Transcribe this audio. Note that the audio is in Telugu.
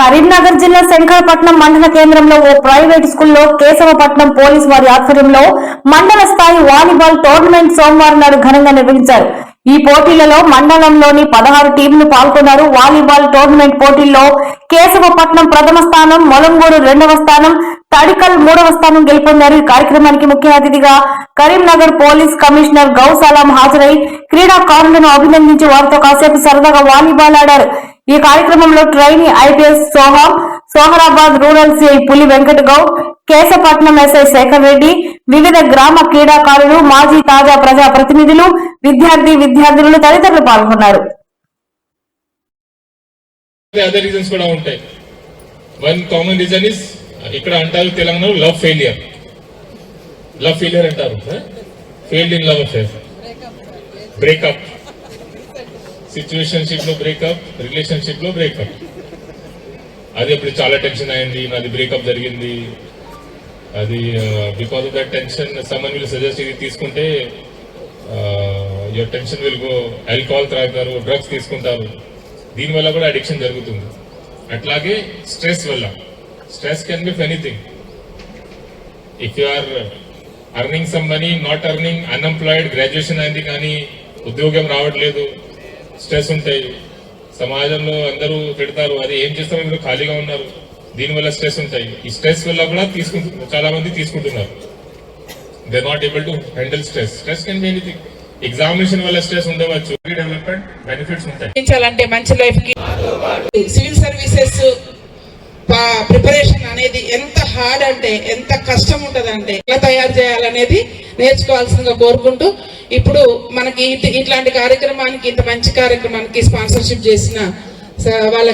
కరీంనగర్ జిల్లా శంకరపట్నం మండల కేంద్రంలో ఓ ప్రైవేట్ స్కూల్లో కేశవపట్నం పోలీసు వారి ఆధ్వర్యంలో మండల స్థాయి వాలీబాల్ టోర్నమెంట్ సోమవారం నాడు ఘనంగా నిర్వహించారు. ఈ పోటీలలో మండలంలోని 16 టీంలు పాల్గొన్నారు. వాలీబాల్ టోర్నమెంట్ పోటీల్లో కేశవపట్నం ప్రథమ స్థానం, మొలంగూరు 2వ స్థానం, తడికల్ 3వ స్థానం గెలుపొందారు. ఈ కార్యక్రమానికి ముఖ్య అతిథిగా కరీంనగర్ పోలీస్ కమిషనర్ గౌసాలం హాజరై క్రీడాకారులను అభినందించి వారితో కాసేపు సరదాగా వాలీబాల్ ఆడారు. ఈ కార్యక్రమంలో ట్రైనీ ఐపీఎస్ సోహరాబాద్ రూరల్ సిఐ పులి వెంకట గౌడ్, కేశపట్నం ఎస్ఐ శేఖర్ రెడ్డి, వివిధ గ్రామ క్రీడాకారులు, మాజీ తాజా ప్రజా ప్రతినిధులు, విద్యార్థులు తదితరులు పాల్గొన్నారు. ఇక్కడ అంటారు తెలంగాణలో లవ్ ఫెయిలియర్ అంటారు. Failed in love affair, breakup, situationship లో బ్రేకప్, రిలేషన్షిప్ లో బ్రేకప్. అది అప్పుడు చాలా టెన్షన్ అయింది, నాది బ్రేకప్ జరిగింది. అది because of that tension someone will suggest ఇది తీసుకుంటే your tension will go. Alcohol త్రాగుతారు, డ్రగ్స్ తీసుకుంటారు, దీనివల్ల కూడా అడిక్షన్ జరుగుతుంది. అట్లాగే స్ట్రెస్ వల్ల, stress can be anything. If you are earning some money, not earning, unemployed, graduation అయింది కానీ ఉద్యోగం రావట్లేదు, స్ట్రెస్ ఉంటాయి. సమాజంలో అందరూ పెడతారు, అది ఏం చేస్తారు, మీరు ఖాళీగా ఉన్నారు, దీనివల్ల స్ట్రెస్ ఉంటాయి. ఈ స్ట్రెస్ వల్ల కూడా చాలా మంది తీసుకుంటున్నారు. They not able to handle stress. Stress can be anything. Examination వల్ల స్ట్రెస్ ఉండవచ్చు, డెవలప్మెంట్ బెనిఫిట్స్ ఉంటాయి. మంచి లైఫ్ కి సివిల్ సర్వీసెస్ ప్రిపరేషన్ అనేది ఎంత హార్డ్ అంటే, ఎంత కష్టం ఉంటదంటే, ఎలా తయారు చేయాలనేది నేర్చుకోవాల్సిందిగా కోరుకుంటూ, ఇప్పుడు మనకి ఇట్లాంటి కార్యక్రమానికి, ఇంత మంచి కార్యక్రమానికి స్పాన్సర్షిప్ చేసిన వాళ్ళ